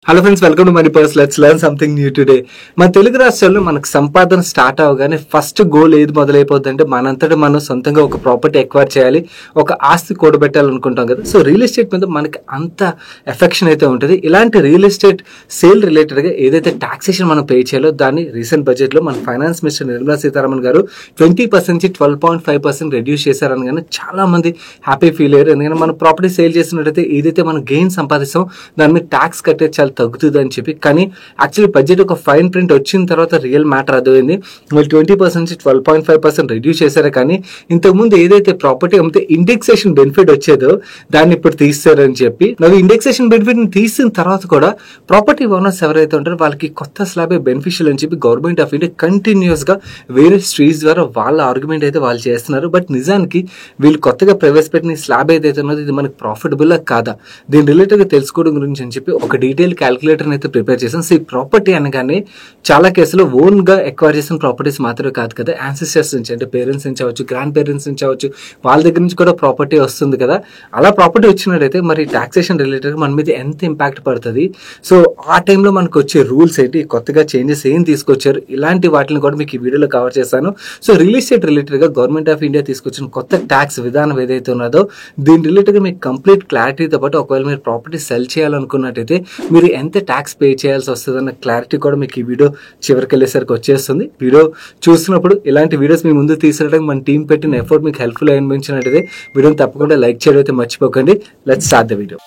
Hello friends, welcome to money purse. Let's learn something new today. మన తెలుగు రాష్ట్రాల్లో మనకు సంపాదన స్టార్ట్ అవగానే ఫస్ట్ గోల్ ఏది మొదలైపోద్ది అంటే మనంతటా మనం సొంతంగా ఒక ప్రాపర్టీ ఎక్వైర్ చేయాలి, ఒక ఆస్తి కూడబెట్టాలనుకుంటాం కదా. సో రియల్ ఎస్టేట్ మీద మనకి అంత ఎఫెక్షన్ అయితే ఉంటుంది. ఇలాంటి రియల్ ఎస్టేట్ సేల్ రిలేటెడ్గా ఏదైతే టాక్సేషన్ మనం పే చేయాలో దాన్ని రీసెంట్ బడ్జెట్లో మన ఫైనాన్స్ మినిస్టర్ నిర్మలా సీతారామన్ గారు 20% నుంచి 12.5% రెడ్యూస్ చేశారని కానీ చాలా మంది హ్యాపీ ఫీల్ అయ్యారు. ఎందుకంటే మనం ప్రాపర్టీ సేల్ చేసినట్టయితే ఏదైతే మనం గెయిన్ సంపాదిస్తాం దాని మీద ట్యాక్స్ కట్టే చాలా తగ్గుతుంది అని చెప్పి, కానీ యాక్చువల్లీ బడ్జెట్ ఒక ఫైన్ ప్రింట్ వచ్చిన తర్వాత రియల్ మ్యాటర్ అర్థమైంది. వాళ్ళు 20% నుంచి 12.5% రెడ్యూస్ చేశారు. కానీ ఇంతకుముందు ఏదైతే ప్రాపర్టీ అమ్మితే ఇండెక్సేషన్ బెనిఫిట్ వచ్చేదో దాన్ని ఇప్పుడు తీస్తారని చెప్పి, నవ్వు ఇండెక్సేషన్ బెనిఫిట్ ని తీసిన తర్వాత కూడా ప్రాపర్టీ ఓనర్స్ ఎవరైతే ఉంటారో వాళ్ళకి కొత్త స్లాబే బెనిఫిషియల్ అని చెప్పి గవర్నమెంట్ ఆఫ్ ఇండియా కంటిన్యూస్ గా వేరే స్ట్రీట్స్ ద్వారా వాళ్ళ ఆర్గ్యుమెంట్ అయితే వాళ్ళు చేస్తున్నారు. బట్ నిజానికి వీళ్ళు కొత్తగా ప్రవేశపెట్టిన స్లాబ్ ఏదైతే ఉన్నదో ఇది మనకి ప్రాఫిటబుల్ కాదా, దీని రిలేటెడ్ గా తెలుసుకోవడం గురించి అని చెప్పి ఒక డీటెయిల్ క్యాలిక్యులేటర్ అయితే ప్రిపేర్ చేశాను. సో ఈ ప్రాపర్టీ అనగానే చాలా కేసులో ఓన్ గా ఎక్వైర్ చేసిన ప్రాపర్టీస్ మాత్రమే కాదు కదా, యాన్సిస్టర్స్ నుంచి అంటే పేరెంట్స్ నుంచి అవ్వచ్చు, గ్రాండ్ పేరెంట్స్ నుంచి అవ్వచ్చు, వాళ్ళ దగ్గర నుంచి కూడా ప్రాపర్టీ వస్తుంది కదా. అలా ప్రాపర్టీ వచ్చినట్టయితే మరి టాక్సేషన్ రిలేటెడ్ మన మీద ఎంత ఇంపాక్ట్ పడుతుంది, సో ఆ టైంలో మనకు వచ్చే రూల్స్ ఏంటి, కొత్తగా చేంజెస్ ఏం తీసుకొచ్చారు, ఇలాంటి వాటిని కూడా మీకు ఈ వీడియోలో కవర్ చేస్తాను. సో రియల్ ఎస్టేట్ రిలేటెడ్ గా గవర్నమెంట్ ఆఫ్ ఇండియా తీసుకొచ్చిన కొత్త ట్యాక్స్ విధానం ఏదైతే ఉన్నదో దీని రిలేటెడ్ గా మీకు కంప్లీట్ క్లారిటీతో పాటు ఒకవేళ మీరు ప్రాపర్టీ సెల్ చేయాలనుకున్నట్టయితే మీరు ఎంత ట్యాక్స్ పే చేయాల్సి వస్తుంది అన్న క్లారిటీ కూడా మీకు ఈ వీడియో చివరికి వెళ్ళేసరికి వచ్చేస్తుంది. వీడియో చూసినప్పుడు ఇలాంటి వీడియోస్ మీ ముందు తీసుకురావడానికి మన టీం పెట్టిన ఎఫర్ట్ మీకు హెల్ప్ఫుల్ అనిపించినట్టయితే వీడియోని తప్పకుండా లైక్ చేయడం అయితే మర్చిపోకండి. Let's start the video.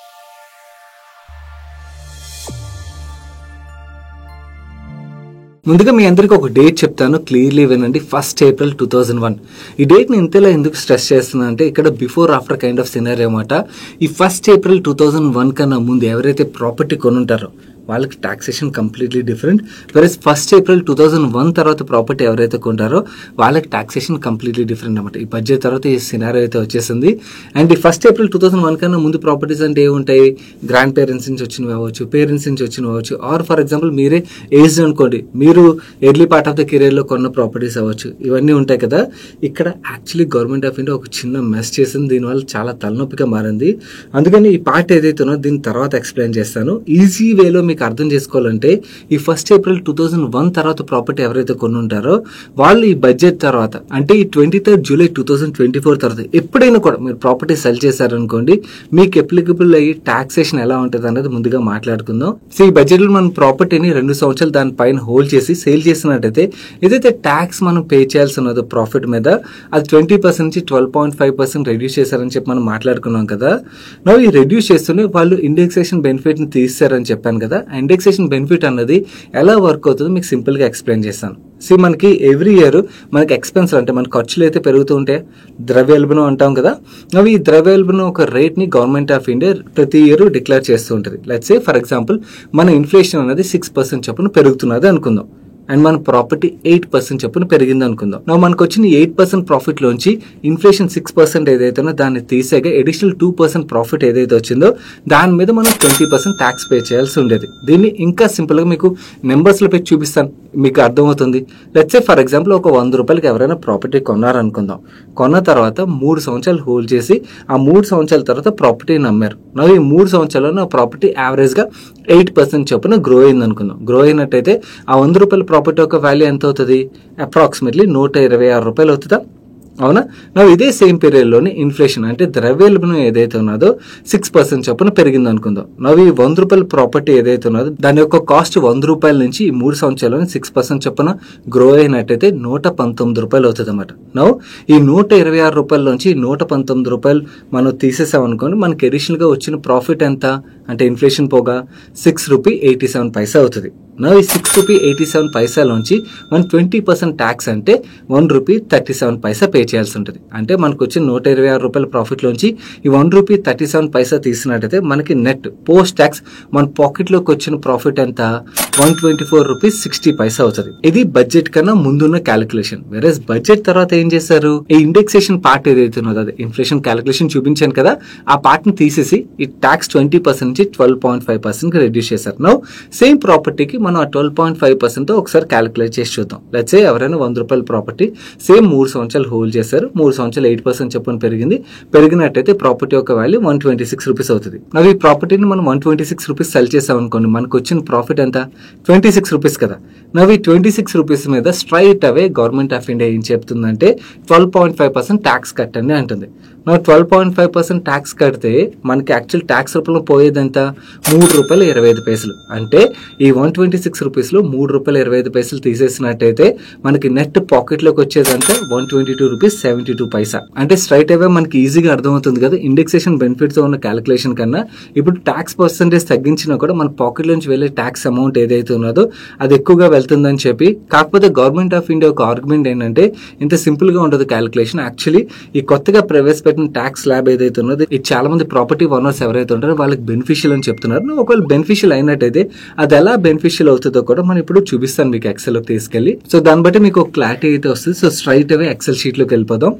ముందుగా మీ అందరికి ఒక డేట్ చెప్తాను, క్లియర్లీ వినండి. 1st April 2001. ఈ డేట్ ని ఇంతలా ఎందుకు స్ట్రెస్ చేస్తున్నా అంటే ఇక్కడ before after kind of scenario అన్నమాట. ఈ 1st April 2001 కన్నా ముందు ఎవరైతే ప్రాపర్టీ కొనుంటారో వాళ్ళకి taxation completely different. వెరస్ 1st April 2001 తర్వాత ప్రాపర్టీ ఎవరైతే కొంటారో వాళ్ళకి టాక్సేషన్ కంప్లీట్లీ డిఫరెంట్ అనమాట. ఈ బడ్జెట్ తర్వాత ఈ సినారియో అయితే వచ్చేసింది. అండ్ ఈ 1st April 2001 కన్నా ముందు ప్రాపర్టీస్ అంటే ఏముంటాయి, గ్రాండ్ పేరెంట్స్ నుంచి వచ్చినవి అవ్వచ్చు, పేరెంట్స్ నుంచి వచ్చినవి అవ్వచ్చు, ఆర్ ఫర్ ఎగ్జాంపుల్ మీరే ఏజ్డ్ అనుకోండి, మీరు early part of the career లో కొన్న ప్రాపర్టీస్ అవ్వచ్చు, ఇవన్నీ ఉంటాయి కదా. ఇక్కడ యాక్చువల్లీ గవర్నమెంట్ ఆఫ్ ఇండియా ఒక చిన్న మెస్ చేసింది, దీనివల్ల చాలా తలనొప్పిగా మారింది. అందుకని ఈ పార్ట్ ఏదైతే ఉన్నదో దీని తర్వాత ఎక్స్ప్లెయిన్ చేస్తాను. ఈజీ వేలో మీకు అర్థం చేసుకోవాలంటే ఈ 1st April 2001 తర్వాత ప్రాపర్టీ ఎవరైతే కొన్ని ఉంటారో వాళ్ళు ఈ బడ్జెట్ తర్వాత అంటే ఈ 23rd July 2024 తర్వాత ఎప్పుడైనా కూడా మీరు ప్రాపర్టీ సెల్ చేశారనుకోండి మీకు అప్లికబుల్ అయ్యి టాక్సేషన్ ఎలా ఉంటుంది అనేది ముందుగా మాట్లాడుకుందాం. సో ఈ బడ్జెట్ లో మనం ప్రాపర్టీని 2 సంవత్సరాలు దాని పైన హోల్డ్ చేసి సేల్ చేసినట్టయితే ఏదైతే ట్యాక్స్ మనం పే చేయాల్సి ఉన్నదో ప్రాఫిట్ మీద అది 20% నుంచి 12.5% రెడ్యూస్ చేశారని చెప్పి మనం మాట్లాడుకున్నాం కదా. నవ్వు ఈ రెడ్యూస్ చేస్తూనే వాళ్ళు ఇండెక్సేషన్ బెనిఫిట్ ని తీస్తారని చెప్పాను కదా. ఇండెక్సేషన్ బెనిఫిట్ అన్నది ఎలా వర్క్ అవుతుందో మీకు సింపుల్ గా ఎక్స్ప్లెయిన్ చేస్తాను. సో మనకి ఎవ్రీ ఇయర్ మనకి ఎక్స్పెన్స్ అంటే మన ఖర్చులు అయితే పెరుగుతూ ఉంటాయి, ద్రవ్యోల్బణం అంటాం కదా. అవి ఈ ద్రవ్యోల్బణం ఒక రేట్ ని గవర్నమెంట్ ఆఫ్ ఇండియా ప్రతి ఇయర్ డిక్లేర్ చేస్తూ ఉంటుంది. లెట్స్ సే ఫర్ ఎగ్జాంపుల్ మన ఇన్ఫ్లేషన్ అనేది 6% చొప్పున పెరుగుతున్నది అనుకుందాం, అండ్ మన ప్రాపర్టీ 8% చొప్పున పెరిగింది అనుకుందాం. మనకు వచ్చిన 8% ప్రాఫిట్ లోంచి ఇన్ఫ్లేషన్ 6% ఏదైతే ఉందో దాన్ని తీసేగా అడిషనల్ 2% ప్రాఫిట్ ఏదైతే వచ్చిందో దాని మీద మనం 20% ట్యాక్స్ పే చేయాల్సి ఉండేది. దీన్ని ఇంకా సింపుల్ గా మీకు నెంబర్స్ లో పెట్టి చూపిస్తాను, మీకు అర్థమవుతుంది. లెట్స్ సే ఫర్ ఎగ్జాంపుల్ ఒక 100 రూపాయలకి ఎవరైనా ప్రాపర్టీ కొన్నారనుకుందాం. కొన్న తర్వాత 3 సంవత్సరాలు హోల్డ్ చేసి ఆ 3 సంవత్సరాల తర్వాత ప్రాపర్టీని అమ్మారు. ఈ 3 సంవత్సరాల్లో ఆ ప్రాపర్టీ యావరేజ్ గా 8% చొప్పున గ్రో అయింది అనుకుందాం. గ్రో అయినట్టయితే ఆ 100 రూపాయల ప్రాపర్టీ యొక్క వాల్యూ ఎంత అవుతుంది, అప్రాక్సిమేట్లీ 126 రూపాయలు అవుతుందా, అవునా. ఇదే సేమ్ పీరియడ్ లోని ఇన్ఫ్లేషన్ అంటే ద్రవ్యోల్బణం ఏదైతే ఉన్నదో 6% చొప్పున పెరిగింది అనుకుందాం. ఈ 100 రూపాయల ప్రాపర్టీ ఏదైతే ఉన్నదో దాని యొక్క కాస్ట్ 100 రూపాయల నుంచి ఈ 3 సంవత్సరాల్లో 6% చొప్పున గ్రో అయినట్టయితే 119 రూపాయలు అవుతుంది అనమాట. ఈ 126 రూపాయల నుంచి 119 రూపాయలు మనం తీసేసాం అనుకోండి, మనకి అడిషనల్ గా వచ్చిన ప్రాఫిట్ ఎంత అంటే ఇన్ఫ్లేషన్ పోగా 6 రూపీ 87 పైసా అవుతుంది. ఈ 6 రూపీ 87 పైసాలోంచి మనం 20% ట్యాక్స్ అంటే 1 రూపీ 37 పైసా పే చేయాల్సి ఉంటుంది. అంటే మనకు వచ్చిన 126 రూపాయల ప్రాఫిట్ లోంచి ఈ 1 రూపీ 37 పైసా తీసినట్టయితే మనకి నెట్ పోస్ట్ ట్యాక్స్ మన పాకెట్ లోకి వచ్చిన ప్రాఫిట్ ఎంత 124 రూపీస్ 60 పైసా అవుతుంది. ఇది బడ్జెట్ కన్నా ముందున్న క్యాలిక్యులేషన్. వెరస్ బడ్జెట్ తర్వాత ఏం చేశారు, ఈ ఇండెక్సేషన్ పార్ట్ ఏదైతే ఉన్నదో అదే ఇన్ఫ్లేషన్ క్యాలిక్యులేషన్ చూపించాను కదా, ఆ పార్ట్ ని తీసేసి ఈ ట్యాక్స్ 20% నుంచి 12.5% రెడ్యూస్ చేశారు. నౌ సేమ్ ప్రాపర్టీకి మనం ఆ 12.5% ఒకసారి క్యాలిక్యులేట్ చేసి చూద్దాం. లెట్స్ సే ఎవరైనా 100 రూపాయల ప్రాపర్టీ సేమ్ 3 సంవత్సరాలు హోల్డ్ చేశారు, 3 సంవత్సరాలు 8% చొప్పున పెరిగినట్టయితే ప్రాపర్టీ యొక్క వాల్యూ 126 రూపీస్ అవుతుంది. నవ్వు ఈ ప్రాపర్టీని మనం 126 రూపీస్ సెల్ చేసాం అనుకోండి, మనకు వచ్చిన ప్రాఫిట్ ఎంత? 26 రూపీస్ కదా. నవ్వు ఈ 26 రూపీస్ మీద straight away government of India ఏం చెప్తుందంటే 12.5% ట్యాక్స్ కట్టండి అంటుంది. నా 12.5% ట్యాక్స్ కడితే మనకి యాక్చువల్ ట్యాక్స్ రూపంలో పోయేది ఎంత? ₹3.25. అంటే ఈ 126 రూపీస్లో ₹3.25 తీసేసినట్టయితే మనకి నెట్ పాకెట్లోకి వచ్చేది అంటే ₹122.72. అంటే స్ట్రైట్ అవే మనకి ఈజీగా అర్థమవుతుంది కదా, ఇండెక్సేషన్ బెనిఫిట్తో ఉన్న క్యాలిక్యులేషన్ కన్నా ఇప్పుడు ట్యాక్స్ పర్సెంటేజ్ తగ్గించినా కూడా మన పాకెట్ నుంచి వెళ్ళే ట్యాక్స్ అమౌంట్ ఏదైతే ఉన్నదో అది ఎక్కువగా వెళ్తుందని చెప్పి. కాకపోతే గవర్నమెంట్ ఆఫ్ ఇండియా ఒక ఆర్గ్యుమెంట్ ఏంటంటే ఇంత సింపుల్ గా ఉండదు క్యాలిక్యులేషన్. యాక్చువల్లీ ఈ కొత్తగా ప్రవేశపెట్టిన ట్యాక్స్ స్లాబ్ ఏదైతే ఉన్నదో ఇది చాలా మంది ప్రాపర్టీ ఓనర్స్ ఎవరైతే ఉంటారో వాళ్ళకి బెనిఫిషియల్ అని చెప్తున్నారు. ఒకవేళ బెనిఫిషియల్ అయినట్టయితే అది ఎలా బెనిఫిషియల్ అవుతుందో కూడా మనం ఇప్పుడు చూపిస్తాను మీకు ఎక్సెల్ లోకి తీసుకెళ్లి. సో దాన్ని బట్టి మీకు ఒక క్లారిటీ అయితే వస్తుంది. సో స్ట్రైట్ అవే ఎక్సెల్ షీట్ లోకి వెళ్ళిపోదాం.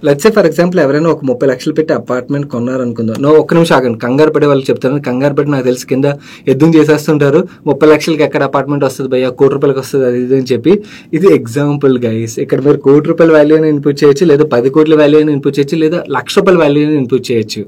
లెట్స్ సే ఫర్ ఎగ్జాంపుల్ ఎవరైనా ఒక 30 లక్షలు పెట్టి అపార్ట్మెంట్ కొన్నారనుకుందాం. ఒక్క నిమిషం ఆగండి, కంగారు పడే వాళ్ళకి చెప్తాను. కంగారు పడి నాకు తెలిసి కింద ఎద్దును చేసేస్తుంటారు, 30 లక్షలకి ఎక్కడ అపార్ట్మెంట్ వస్తుంది భయ్యా, ₹1,00,00,000 వస్తుంది అది ఇది అని చెప్పి. ఇది ఎగ్జాంపుల్ గైస్. ఇక్కడ మీరు ₹1,00,00,000 వాల్యూ అని ఇన్పుట్ చేయొచ్చు, లేదా 10 కోట్ల వాల్యూ అని ఇన్పుట్ చేయొచ్చు, లేదా ₹1,00,000 వాల్యూ అని ఇన్పుట్ చేయొచ్చు.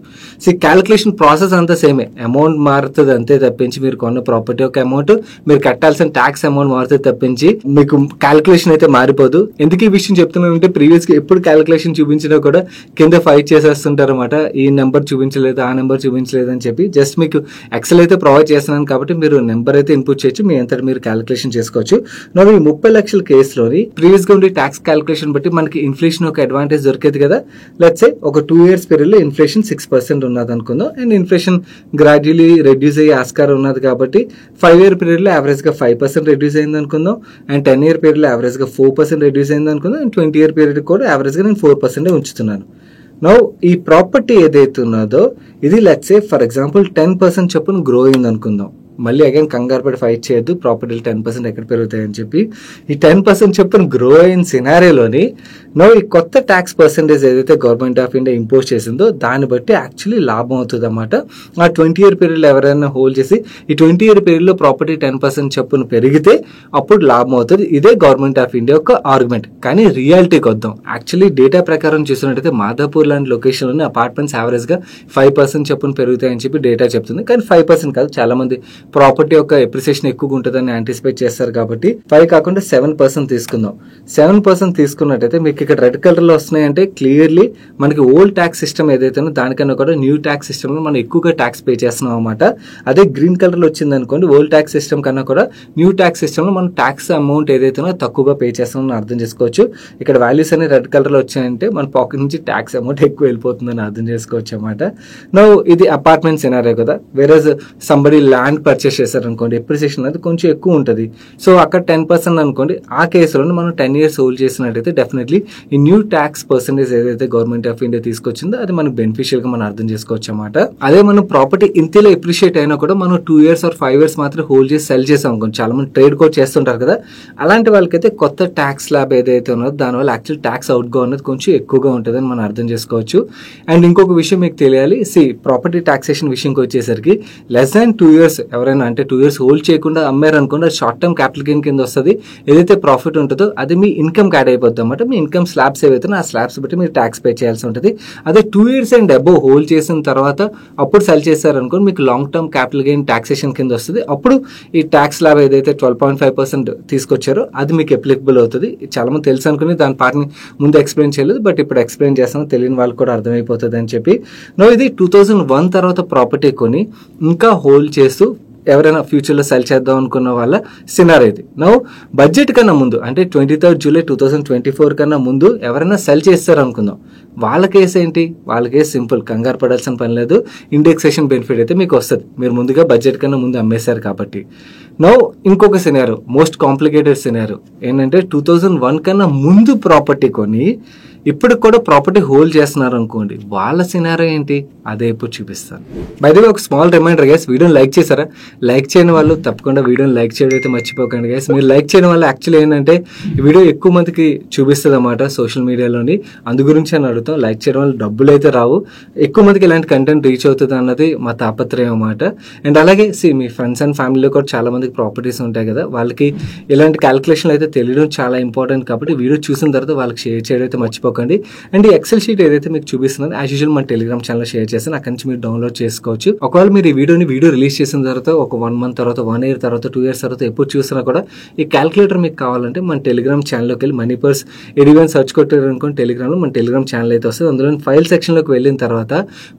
సో క్యాలిక్యులేషన్ ప్రాసెస్ అంతా సేమే, అమౌంట్ మారుతుంది అంతే తప్పించి మీరు కొన్న ప్రాపర్టీ యొక్క అమౌంట్, మీరు కట్టాల్సిన ట్యాక్స్ అమౌంట్ మారుతుంది తప్పించి మీకు క్యాలిక్యులేషన్ అయితే మారిపోదు. ఎందుకు ఈ విషయం చెప్తున్నానంటే ప్రీవియస్ గా ఎప్పుడు క్యాలిక్యులేషన్ చూపించినా కూడా కింద ఫైట్ చేసేస్తుంటారు అనమాట, ఈ నెంబర్ చూపించలేదు ఆ నెంబర్ చూపించలేదు అని చెప్పి. జస్ట్ మీకు ఎక్సెల్ అయితే ప్రొవైడ్ చేస్తున్నాను కాబట్టి మీరు నెంబర్ అయితే ఇన్పుట్ చేయొచ్చు, మీ అంతటా మీరు క్యాలిక్యులేషన్ చేసుకోవచ్చు. నా ఈ 30 లక్షల కేసులోని ప్రీవియస్ గా ఉండే ట్యాక్స్ క్యాలిక్యులేషన్ బట్టి మనకి ఇన్ఫ్లేషన్ ఒక అడ్వాంటేజ్ దొరికేది కదా. లెట్స్ సే ఒక 2 years పీరియడ్ లో ఇన్ఫ్లేషన్ 6% ఉన్నది అనుకుందాం, అండ్ ఇన్ఫ్లేషన్ గ్రాడ్యువల్లీ రెడ్యూస్ అయ్యే ఆస్కారం ఉన్నది కాబట్టి 5 year పీరియడ్ లో యావరేజ్ గా 5% రెడ్యూస్ అయింది అనుకుందాం, అండ్ 10 year పీరియడ్ లో యావరేజ్ గా 4% రెడ్యూస్ అయింది అనుకుందాం, అండ్ 20 year పీరియడ్ కూడా యావరేజ్ గా నేను 4% ఉంచుతున్నాను. నౌ ఈ ప్రాపర్టీ ఏదైతే ఉన్నదో ఇది లెట్స్ సే ఫర్ ఎగ్జాంపుల్ 10% చొప్పున గ్రో అయింది అనుకుందాం. మళ్ళీ అగైన్ కంగారు పడి ఫైట్ చేయొద్దు, ప్రాపర్టీలు 10% ఎక్కడ పెరుగుతాయని చెప్పి. ఈ 10% చొప్పున గ్రో అయిన సినారియోలోని నో ఈ కొత్త ట్యాక్స్ పర్సెంటేజ్ ఏదైతే గవర్నమెంట్ ఆఫ్ ఇండియా ఇంపోజ్ చేసిందో దాన్ని బట్టి యాక్చువల్లీ లాభం అవుతుంది అన్నమాట. ఆ 20 year పీరియడ్లో ఎవరైనా హోల్డ్ చేసి ఈ 20 year పీరియడ్లో ప్రాపర్టీ 10% చొప్పున పెరిగితే అప్పుడు లాభం అవుతుంది. ఇదే గవర్నమెంట్ ఆఫ్ ఇండియా యొక్క ఆర్గ్యుమెంట్. కానీ రియాలిటీకి వద్దాం. యాక్చువల్లీ డేటా ప్రకారం చూసినట్టయితే మాధాపూర్ లాంటి లొకేషన్లోనే అపార్ట్మెంట్స్ యావరేజ్ గా 5% చొప్పున పెరుగుతాయని చెప్పి డేటా చెప్తుంది. కానీ 5% కాదు, చాలా మంది ప్రాపర్టీ యొక్క ఎప్రిసియేషన్ ఎక్కువగా ఉంటుందని యాంటిసిపేట్ చేస్తారు కాబట్టి 5 కాకుండా 7% తీసుకుందాం. 7% తీసుకున్నట్టయితే మీకు ఇక్కడ రెడ్ కలర్ లో వస్తున్నాయంటే క్లియర్లీ మనకి ఓల్డ్ ట్యాక్స్ సిస్టమ్ ఏదైతే దానికన్నా కూడా న్యూ ట్యాక్స్ సిస్టమ్ లో మనం ఎక్కువగా ట్యాక్స్ పే చేస్తున్నాం అనమాట. అదే గ్రీన్ కలర్ లో వచ్చింది అనుకోండి, ఓల్డ్ ట్యాక్స్ సిస్టమ్ కన్నా కూడా న్యూ ట్యాక్స్ సిస్టమ్ లో మనం ట్యాక్స్ అమౌంట్ ఏదైతే తక్కువగా పే చేస్తున్నామని అర్థం చేసుకోవచ్చు. ఇక్కడ వాల్యూస్ అనే రెడ్ కలర్ లో వచ్చాయంటే మన పాకెట్ నుంచి ట్యాక్స్ అమౌంట్ ఎక్కువ వెళ్ళిపోతుందని అర్థం చేసుకోవచ్చు అనమాట. నో ఇది అపార్ట్మెంట్ సినారియో కదా, వేరేజ్ సంబడి ల్యాండ్ పర్చేస్ చేశారు అనుకోండి, ఎప్రిసియేషన్ అనేది కొంచెం ఎక్కువ ఉంటుంది. సో అక్కడ 10% అనుకోండి, ఆ కేసులో మనం 10 years హోల్డ్ చేసినట్టయితే డెఫినెట్లీ ఈ న్యూ ట్యాక్స్ పర్సెంటేజ్ ఏదైతే గవర్నమెంట్ ఆఫ్ ఇండియా తీసుకొచ్చిందో అది మనకు బెనిఫిషియల్ గా మనం అర్థం చేసుకోవచ్చు అన్నమాట. అదే మనం ప్రాపర్టీ ఇంతలో ఎప్రిషియేట్ అయినా కూడా మనం 2 years or 5 years మాత్రం హోల్డ్ చేసి సెల్ చేసాం అనుకోండి, చాలా మంది ట్రేడ్ కూడా చేస్తుంటారు కదా, అలాంటి వాళ్ళకైతే కొత్త ట్యాక్స్ స్లాబ్ ఏదైతే ఉన్నదో దానివల్ల యాక్చువల్ ట్యాక్స్ అవుట్ గా ఉన్నది కొంచెం ఎక్కువగా ఉంటుందని మనం అర్థం చేసుకోవచ్చు. అండ్ ఇంకొక విషయం మీకు తెలియాలి, ప్రాపర్టీ టాక్సేషన్ విషయంకి వచ్చేసరికి లెస్ దాన్ 2 years ఎవరైనా అంటే 2 years హోల్డ్ చేయకుండా అమ్మారు అనుకోండి, షార్ట్ టర్మ్ క్యాపిటల్ గెయిన్ కింద వస్తుంది. ఏదైతే ప్రాఫిట్ ఉంటుందో అది మీ ఇన్కమ్ యాడ్ అయిపోద్ది అనమాట. మీ ఇన్కమ్ స్లాబ్స్ ఏవైతే ఆ స్లాబ్స్ బట్టి మీరు ట్యాక్స్ పే చేయాల్సి ఉంటుంది. అదే 2 years అండ్ అబోవ్ హోల్డ్ చేసిన తర్వాత అప్పుడు సెల్ చేశారు అనుకోండి, మీకు long term capital gain taxation కింద వస్తుంది. అప్పుడు ఈ ట్యాక్స్ స్లాబ్ ఏదైతే 12.5% తీసుకొచ్చారో అది మీకు అప్లికబుల్ అవుతుంది. చాలా మంది తెలుసు అనుకుని దాని పార్ట్ని ముందు ఎక్స్ప్లెయిన్ చేయలేదు, బట్ ఇప్పుడు ఎక్స్ప్లెయిన్ చేస్తాను, తెలియని వాళ్ళకి కూడా అర్థమైపోతుంది అని చెప్పి. ఇది 2001 తర్వాత ప్రాపర్టీ కొని ఇంకా హోల్డ్ చేస్తూ ఎవరైనా ఫ్యూచర్ లో సెల్ చేద్దాం అనుకున్న వాళ్ళ సినారియో ఇది. బడ్జెట్ కన్నా ముందు అంటే 23rd July 2024 కన్నా ముందు ఎవరైనా సెల్ చేస్తారు అనుకుందాం, వాళ్ళ కేసు ఏంటి? వాళ్ళ కేసు సింపుల్, కంగారు పడాల్సిన పని లేదు. ఇండెక్సేషన్ బెనిఫిట్ అయితే మీకు వస్తుంది, మీరు ముందుగా బడ్జెట్ కన్నా ముందు అమ్మేశారు కాబట్టి. ఇంకొక సినారియో, మోస్ట్ కాంప్లికేటెడ్ సినారియో ఏంటంటే 2001 కన్నా ముందు ప్రాపర్టీ కొని ఇప్పుడు కూడా ప్రాపర్టీ హోల్డ్ చేస్తున్నారు అనుకోండి, వాళ్ళ సినారో ఏంటి అదే ఇప్పుడు చూపిస్తాను. బై ది వే ఒక స్మాల్ రిమైండర్ గైస్, వీడియోని లైక్ చేశారా? లైక్ చేయని వాళ్ళు తప్పకుండా వీడియోని లైక్ చేయడం అయితే మర్చిపోకండి గైస్. మీరు లైక్ చేయడం వల్ల యాక్చువల్లీ ఏంటంటే ఈ వీడియో ఎక్కువ మందికి చూపిస్తుంది అన్నమాట సోషల్ మీడియాలోని. అందు గురించి అని అడుగుతాం. లైక్ చేయడం వల్ల డబ్బులు అయితే రావు, ఎక్కువ మందికి ఇలాంటి కంటెంట్ రీచ్ అవుతుంది అన్నది మా తాపత్రయం అన్నమాట. అండ్ అలాగే మీ ఫ్రెండ్స్ అండ్ ఫ్యామిలీలో కూడా చాలా మందికి ప్రాపర్టీస్ ఉంటాయి కదా, వాళ్ళకి ఇలాంటి క్యాలిక్యులేషన్లు అయితే తెలియడం చాలా ఇంపార్టెంట్. కాబట్టి వీడియో చూసిన తర్వాత వాళ్ళకి షేర్ చేయడం అయితే మర్చిపోకండి. అండ్ ఈ ఎక్సెల్ షీట్ ఏదైతే మీకు చూపిస్తున్నాను యాజ్ యూజువల్ మన టెలిగ్రామ్ ఛానల్ షేర్ చేస్తాను, అక్కడి నుంచి మీరు డౌన్లోడ్ చేసుకోవచ్చు. ఒకవేళ మీరు ఈ వీడియో రిలీజ్ చేసిన తర్వాత ఒక 1 month తర్వాత, 1 year తర్వాత, 2 years తర్వాత ఎప్పుడు చూసినా కూడా ఈ క్యాలిక్యులేటర్ మీకు కావాలంటే మన టెలిగ్రామ్ ఛానల్లోకి వెళ్ళి మనీ పర్స్ ఎడివెన్ సర్చ్ కొట్టారు అనుకోండి, టెలిగ్రామ్లో మన టెలిగ్రామ్ ఛానల్ అయితే వస్తుంది. అందులో ఫైల్ సెక్షన్లోకి వెళ్ళిన తర్వాత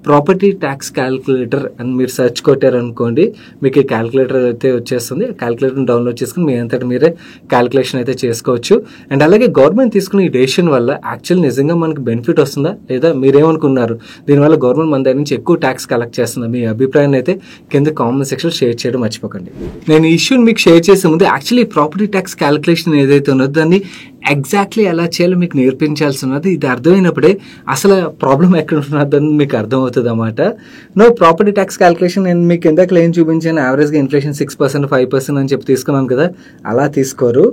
ప్రాపర్టీ ట్యాక్స్ క్యాలిక్యులేటర్ అని మీరు సర్చ్ కొట్టారు అనుకోండి, మీకు ఈ క్యాలిక్యులేటర్ అయితే వచ్చేస్తుంది. క్యాలిక్యులేటర్ని డౌన్లోడ్ చేసుకుని మీ అంతటా మీరే క్యాలిక్యులేషన్ అయితే చేసుకోవచ్చు. అండ్ అలాగే గవర్నమెంట్ తీసుకున్న ఈ డెసిషన్ వల్ల యాక్చువల్ నిజంగా మనకి బెనిఫిట్ వస్తుందా లేదా మీరేమనుకున్నారు, దీనివల్ల గవర్నమెంట్ మన దగ్గర నుంచి ఎక్కువ ట్యాక్స్ కలెక్ట్ చేస్తుందా, మీ అభిప్రాయాన్ని అయితే కింద కామెంట్ సెక్షన్ షేర్ చేయడం మర్చిపోకండి. నేను ఈ ఇష్యూని మీకు షేర్ చేసే ముందు యాక్చువల్లీ ప్రాపర్టీ ట్యాక్స్ క్యాలిక్యులేషన్ ఏదైతే ఉన్నదో దాన్ని ఎగ్జాక్ట్లీ ఎలా చేయాలో మీకు నేర్పించాల్సి ఉన్నది. ఇది అర్థమైనప్పుడే అసలు ప్రాబ్లం ఎక్కడ ఉన్నదని మీకు అర్థమవుతుంది అన్నమాట. ప్రాపర్టీ ట్యాక్స్ క్యాలిక్యులేషన్ నేను మీకు ఇందాక ఏం చూపించాను, యావరేజ్గా ఇన్ఫ్లేషన్ 6%, 5% అని చెప్పి తీసుకున్నాను కదా, అలా తీసుకోరు.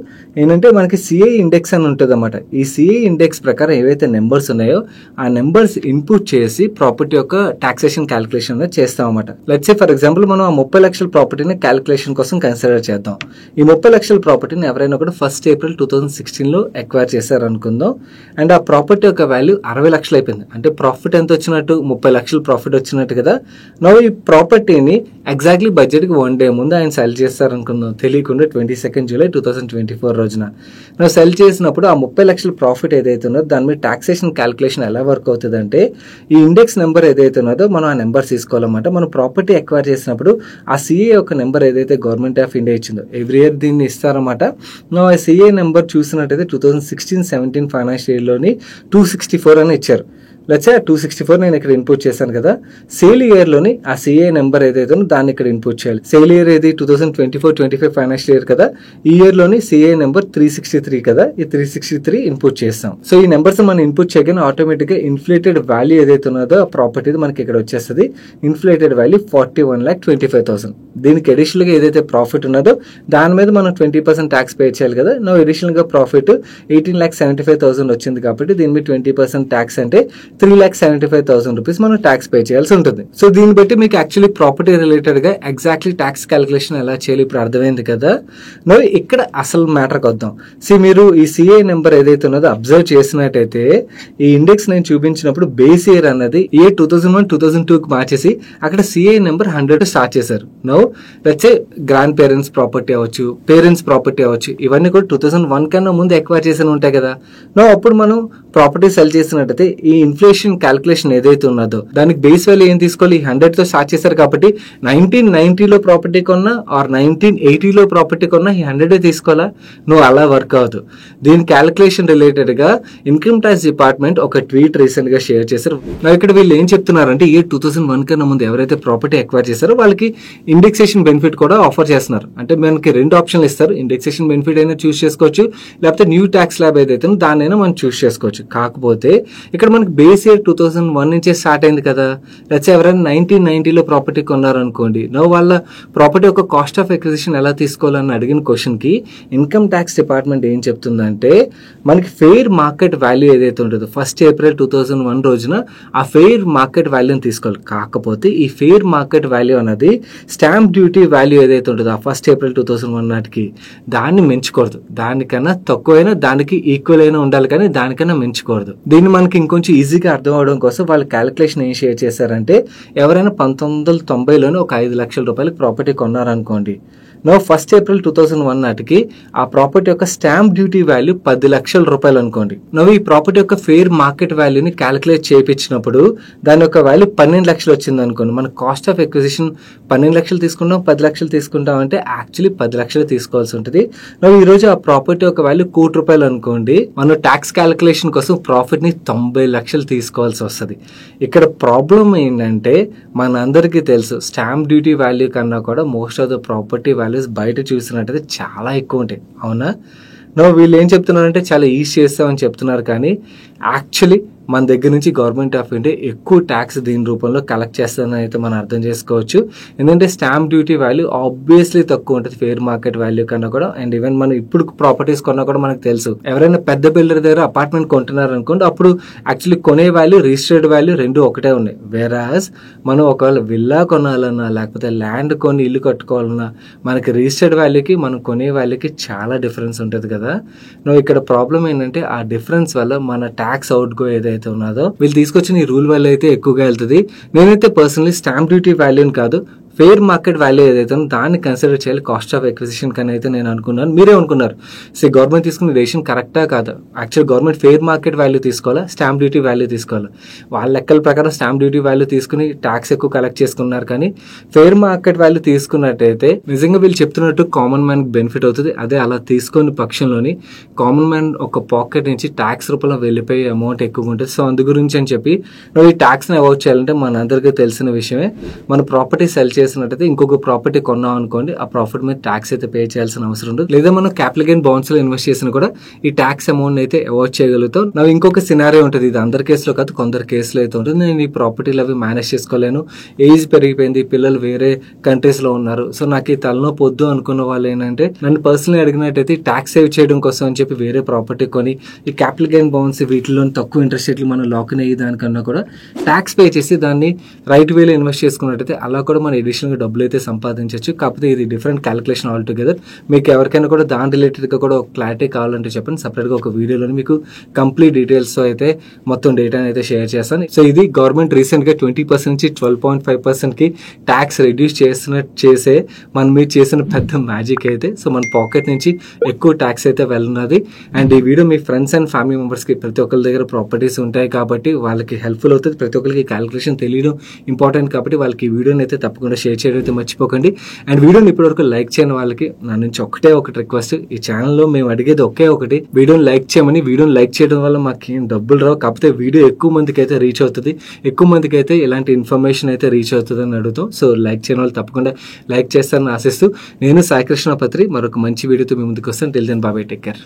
ఏంటంటే మనకి సిఐ ఇండెక్స్ అని ఉంటుంది అన్నమాట. ఈ సిఐ ఇండెక్స్ ప్రకారం ఏవైతే నెంబర్స్ ఉన్నాయో ఆ నెంబర్స్ ఇన్పుట్ చేసి ప్రాపర్టీ యొక్క టాక్సేషన్ క్యాలిక్యులేషన్ అనేది చేస్తాం అన్నమాట. లెట్స్ సే ఫర్ ఎగ్జాంపుల్ మనం ఆ 30 లక్షల ప్రాపర్టీని క్యాలిక్యులేషన్ కోసం కన్సిడర్ చేద్దాం. ఈ 30 లక్షల ప్రాపర్టీని ఎవరైనా కూడా 1st April 2016 ఎక్వైర్ చేశారు అనుకుందాం. అండ్ ఆ ప్రాపర్టీ యొక్క వాల్యూ 60 లక్షలు అయిపోయింది. అంటే ప్రాఫిట్ ఎంత వచ్చినట్టు, 30 లక్షలు ప్రాఫిట్ వచ్చినట్టు కదా. ఈ ప్రాపర్టీని ఎగ్జాక్ట్లీ బడ్జెట్కి 1 day ముందు ఆయన సెల్ చేస్తారు అనుకుందాం, తెలియకుండా 22nd July 2024 రోజున సెల్ చేసినప్పుడు ఆ 30 లక్షల ప్రాఫిట్ ఏదైతే ఉన్నదో దాని మీద టాక్సేషన్ క్యాలిక్యులేషన్ ఎలా వర్క్ అవుతుంది అంటే, ఈ ఇండెక్స్ నెంబర్ ఏదైతే ఉన్నదో మనం ఆ నెంబర్ తీసుకోవాలన్నమాట. మనం ప్రాపర్టీ ఎక్వైర్ చేసినప్పుడు ఆ సిఏ యొక్క నెంబర్ ఏదైతే గవర్నమెంట్ ఆఫ్ ఇండియా ఇచ్చిందో ఎవ్రీ ఇయర్ దీన్ని ఇస్తారన్నమాట. ఆ సిఏ నెంబర్ చూసినట్టయితే 2016-17 ఫైనాన్షియల్ ఇయర్లోని 264 అని ఇచ్చారు. లెట్స్ సే 264 నేను ఇక్కడ ఇన్పుట్ చేశాను కదా. సేల్ ఇయర్లోని ఆ సిఏ నెంబర్ ఏదైతే ఉందో దాన్ని ఇక్కడ ఇన్పుట్ చేయాలి. సేల్ ఇయర్ ఏది 2024-25 ఫైనాన్షియల్ ఇయర్ కదా. ఈ ఇయర్ లోని సిఏ నెంబర్ 363 కదా, ఈ 363 ఇన్పుట్ చేస్తాం. సో ఈ నెంబర్స్ మనం ఇన్పుట్ చేయగానే ఆటోమేటిక్ గా ఇన్ఫ్లేటెడ్ వాల్యూ ఏదైతే ఉన్నదో ఆ ప్రాపర్టీ మనకి ఇక్కడ వచ్చేస్తుంది. Inflated value 41,25,000. దీనికి అడిషనల్ గా ఏదైతే ప్రాఫిట్ ఉన్నదో దాని మీద మనం 20% ట్యాక్స్ పే చేయాలి కదా. అడిషనల్ గా ప్రాఫిట్ 18,75,000 వచ్చింది కాబట్టి దీని మీద 20% ట్యాక్స్ అంటే 3,75,000 రూపీస్ మనం ట్యాక్స్ పే చేయాల్సి ఉంటుంది. సో దీన్ని బట్టి మీకు యాక్చువల్లీ ప్రాపర్టీ రిలేటెడ్ గా ఎగ్జాక్ట్లీ ట్యాక్స్ క్యాలిక్యులేషన్ ఎలా చేయాలి ఇప్పుడు అర్థమైంది కదా. ఇక్కడ అసలు మ్యాటర్కి వద్దాం. మీరు ఈ సిఏ నెంబర్ ఏదైతే ఉన్నదో అబ్జర్వ్ చేసినట్టయితే ఈ ఇండెక్స్ నేను చూపించినప్పుడు బేస్ ఇయర్ అన్నది ఇయర్ 2001-2002 మార్చేసి అక్కడ సిఏ నెంబర్ 100 స్టార్ట్ చేశారు. Let's say grand parents property అవ్వచ్చు, పేరెంట్స్ ప్రాపర్టీ అవ్వచ్చు, ఇవన్నీ కూడా 2001 కన్నా ముందు ఎక్వైర్ చేసి ఉంటాయి కదా. అప్పుడు మనం ప్రాపర్టీ సెల్ చేసినట్టయితే ఈ ఇన్ఫ్లేషన్ క్యాలిక్యులేషన్ ఏదైతే ఉన్నదో దానికి బేస్ వాల్యూ ఏం తీసుకోవాలి, 100 తో స్టార్ట్ చేశారు కాబట్టి 1990లో ప్రాపర్టీ కొన్నా ఆర్ 1980లో ప్రాపర్టీ కొన్నా ఈ 100 తీసుకోవాలా? అలా వర్క్ అవ్వదు. దీని క్యాలిక్యులేషన్ రిలేటెడ్ గా ఇన్కమ్ ట్యాక్స్ డిపార్ట్మెంట్ ఒక ట్వీట్ రీసెంట్ గా షేర్ చేశారు. ఇక్కడ వీళ్ళు ఏం చెప్తున్నారంటే ఇయర్ 2001 కన్నా ముందు ఎవరైతే ప్రాపర్టీ ఎక్వైర్ చేశారో వాళ్ళకి ఇండెక్సేషన్ బెనిఫిట్ కూడా ఆఫర్ చేస్తున్నారు. అంటే మనకి 2 ఆప్షన్లు ఇస్తారు, ఇండెక్సేషన్ బెనిఫిట్ అయినా చూస్ చేసుకోవచ్చు, లేకపోతే న్యూ ట్యాక్స్ ల్యాబ్ ఏదైతే దాన్నైనా మనం చూస్ చేసుకోవచ్చు. కాకపోతే ఇక్కడ మనకి బేస్ ఇయర్ 2001 నుంచే స్టార్ట్ అయింది కదా. లేకపోతే ఎవరైనా 1990లో ప్రాపర్టీ కొన్నారనుకోండి, వాళ్ళ ప్రాపర్టీ యొక్క కాస్ట్ ఆఫ్ ఎక్విజిషన్ ఎలా తీసుకోవాలని అడిగిన క్వశ్చన్ కి ఇన్కమ్ ట్యాక్స్ డిపార్ట్మెంట్ ఏం చెప్తుందంటే మనకి ఫెయిర్ మార్కెట్ వాల్యూ ఏదైతే ఉంటుందో 1st April 2001 రోజున ఆ ఫెయిర్ మార్కెట్ వాల్యూని తీసుకోవాలి. కాకపోతే ఈ ఫెయిర్ మార్కెట్ వాల్యూ అనేది స్టాంప్ డ్యూటీ వాల్యూ ఏదైతే ఉంటుందో ఆ 1st April 2001 నాటికి దాన్ని మించకూడదు. దానికన్నా తక్కువైనా దానికి ఈక్వల్ అయినా ఉండాలి కానీ దానికన్నా మించకూడదు. దీన్ని మనకి ఇంకొంచెం ఈజీగా అర్థం అవడం కోసం వాళ్ళ క్యాలిక్యులేషన్ ఏం షేర్ చేశారంటే ఎవరైనా 1990లోనే ఒక 5 లక్షల రూపాయలకి ప్రాపర్టీ కొన్నారనుకోండి, 1st April 2001 నాటికి ఆ ప్రాపర్టీ యొక్క స్టాంప్ డ్యూటీ వాల్యూ 10 లక్షల రూపాయలు అనుకోండి. ఈ ప్రాపర్టీ యొక్క ఫెయిర్ మార్కెట్ వాల్యూని క్యాలిక్యులేట్ చేయించినప్పుడు దాని యొక్క వాల్యూ 12 లక్షలు వచ్చింది అనుకోండి. మన కాస్ట్ ఆఫ్ ఎక్విజిషన్ 12 లక్షలు తీసుకుంటాం, 10 లక్షలు తీసుకుంటాం అంటే యాక్చువల్లీ 10 లక్షలు తీసుకోవాల్సి ఉంటుంది. ఈ రోజు ఆ ప్రాపర్టీ యొక్క వాల్యూ ₹1,00,00,000 అనుకోండి, మనం ట్యాక్స్ క్యాలిక్యులేషన్ కోసం ప్రాఫిట్ ని 90 లక్షలు తీసుకోవాల్సి వస్తుంది. ఇక్కడ ప్రాబ్లం ఏంటంటే మన అందరికీ తెలుసు స్టాంప్ డ్యూటీ వాల్యూ కన్నా కూడా most of the property values బయట చూసినట్టయితే చాలా ఎక్కువ ఉంటాయి, అవునా? వీళ్ళు ఏం చెప్తున్నారంటే చాలా ఈజీ చేస్తామని చెప్తున్నారు, కానీ యాక్చువల్లీ మన దగ్గర నుంచి గవర్నమెంట్ ఆఫ్ ఇండియా ఎక్కువ ట్యాక్స్ దీని రూపంలో కలెక్ట్ చేస్తుందని అయితే మనం అర్థం చేసుకోవచ్చు. ఎందుకంటే స్టాంప్ డ్యూటీ వాల్యూ ఆబ్వియస్లీ తక్కువ ఉంటుంది ఫెయిర్ మార్కెట్ వాల్యూ కన్నా కూడా. అండ్ ఈవెన్ మనం ఇప్పుడు ప్రాపర్టీస్ కొన్నా కూడా మనకు తెలుసు, ఎవరైనా పెద్ద బిల్డర్ దగ్గర అపార్ట్మెంట్ కొంటున్నారు అనుకోండి, అప్పుడు యాక్చువల్లీ కొనే వాల్యూ రిజిస్టర్డ్ వాల్యూ రెండు ఒకటే ఉన్నాయి. వేరాజ్ మనం ఒకవేళ విల్లా కొనాలన్నా లేకపోతే ల్యాండ్ కొని ఇల్లు కట్టుకోవాలన్నా మనకి రిజిస్టర్డ్ వాల్యూకి మనం కొనే వాల్యూకి చాలా డిఫరెన్స్ ఉంటుంది కదా. ఇక్కడ ప్రాబ్లం ఏంటంటే ఆ డిఫరెన్స్ వల్ల మన ట్యాక్స్ అవుట్ గో ఏదైతే ఉన్నదో వీళ్ళు తీసుకొచ్చిన ఈ రూల్ వల్ల అయితే ఎక్కువగా వెళ్తుంది. నేనైతే పర్సనలీ స్టాంప్ డ్యూటీ వాల్యూని కాదు, ఫెయిర్ మార్కెట్ వాల్యూ ఏదైతే దాన్ని కన్సిడర్ చేయాలి కాస్ట్ ఆఫ్ ఎక్విజిషన్ కన్నా అయితే నేను అనుకున్నాను. మీరే అనుకున్నారు గవర్నమెంట్ తీసుకున్న డెసిషన్ కరెక్టా కాదా? Actual government fair market value తీసుకోవాలా, స్టాంప్ డ్యూటీ వాల్యూ తీసుకోవాలా? వాళ్ళ లెక్కల ప్రకారం స్టాంప్ డ్యూటీ వాల్యూ తీసుకుని ట్యాక్స్ ఎక్కువ కలెక్ట్ చేసుకున్నారు, కానీ ఫెయిర్ మార్కెట్ వాల్యూ తీసుకున్నట్టయితే నిజంగా వీళ్ళు చెప్తున్నట్టు కామన్ మ్యాన్ బెనిఫిట్ అవుతుంది. అదే అలా తీసుకుని పక్షంలోని కామన్ మ్యాన్ ఒక పాకెట్ నుంచి ట్యాక్స్ రూపంలో వెళ్ళిపోయే అమౌంట్ ఎక్కువ ఉంటుంది. సో అందు గురించి అని చెప్పి ఈ ట్యాక్స్ని అవాయిడ్ చేయాలంటే మనందరికీ తెలిసిన విషయమే, మన ప్రాపర్టీ సెల్ చేసినట్టయితే ఇంకొక ప్రాపర్టీ కొన్నాం అనుకోండి, ఆ ప్రాఫిట్ మీద ట్యాక్స్ అయితే పే చేయాల్సిన అవసరం ఉండదు. లేదా మనం క్యాపిటల్ గెయిన్ బాండ్స్ లో ఇన్వెస్ట్ చేసినా కూడా ఈ ట్యాక్స్ అమౌంట్ అయితే అవాయిడ్ చేయగలుగుతాం. ఇంకొక సినారియో ఉంటుంది, ఇది అందరి కేసులో కాదు కొందరు కేసులో అయితే ఉంటుంది. నేను ఈ ప్రాపర్టీలు అవి మేనేజ్ చేసుకోలేను, ఏజ్ పెరిగిపోయింది, పిల్లలు వేరే కంట్రీస్ లో ఉన్నారు, సో నాకు ఈ తలనొప్పి వద్దు అనుకున్న వాళ్ళు ఏంటంటే నన్ను పర్సనల్ అడిగినట్టయితే ట్యాక్స్ సేవ్ చేయడం కోసం అని చెప్పి వేరే ప్రాపర్టీ కొని ఈ క్యాపిటల్ గెయిన్ బాండ్స్ వీటిలో తక్కువ ఇంట్రెస్ట్ రేట్లు మనం లాక్ అయ్యే దానికన్నా కూడా ట్యాక్స్ పే చేసి దాన్ని రైట్ వేలో ఇన్వెస్ట్ చేసుకున్నట్టయితే అలా కూడా మన ఎడిషనల్ గా డబ్బులు అయితే సంపాదించవచ్చు. కాకపోతే ఇది డిఫరెంట్ క్యాలిక్యులేషన్ ఆల్ టుగెదర్. మీకు ఎవరికైనా కూడా దాని రిలేటెడ్ గా కూడా ఒక క్లారిటీ కావాలంటే చెప్పండి, సపరేట్ గా ఒక వీడియోలో మీకు కంప్లీట్ డీటెయిల్స్ తో అయితే మొత్తం డేటాని అయితే షేర్ చేస్తాను. సో ఇది గవర్నమెంట్ రీసెంట్ గా 20% నుంచి 12.5% కి ట్యాక్స్ రిడ్యూస్ చేసే మన మీద చేసిన పెద్ద మ్యాజిక్ అయితే. సో మన పాకెట్ నుంచి ఎక్కువ ట్యాక్స్ అయితే వెళ్ళున్నది. అండ్ ఈ video me friends and family members కి ప్రతి ఒక్కరి దగ్గర ప్రాపర్టీస్ ఉంటాయి కాబట్టి వాళ్ళకి హెల్ప్ఫుల్ అవుతుంది. ప్రతి ఒక్కరికి క్యాలిక్యులేషన్ తెలియడం ఇంపార్టెంట్ కాబట్టి వాళ్ళకి ఈ వీడియోని అయితే తప్పకుండా షేర్ చేయడం అయితే మర్చిపోకండి. అండ్ వీడియోని ఇప్పటివరకు లైక్ చేయని వాళ్ళకి నా నుంచి ఒకటి రిక్వెస్ట్, ఈ ఛానల్లో మేము అడిగేది ఒకటి, వీడియోని లైక్ చేయమని. వీడియోని లైక్ చేయడం వల్ల మాకు ఏం డబ్బులు రావు, కాకపోతే వీడియో ఎక్కువ మందికి అయితే రీచ్ అవుతుంది, ఎక్కువ మందికి అయితే ఇలాంటి ఇన్ఫర్మేషన్ అయితే రీచ్ అవుతుంది అని అడుగుతాం. సో లైక్ చేయని వాళ్ళు తప్పకుండా లైక్ చేస్తారని ఆశిస్తూ నేను సాయి కృష్ణ పత్రి మరొక మంచి వీడియోతో మీ ముందుకు వస్తాను. Till then bye, take care.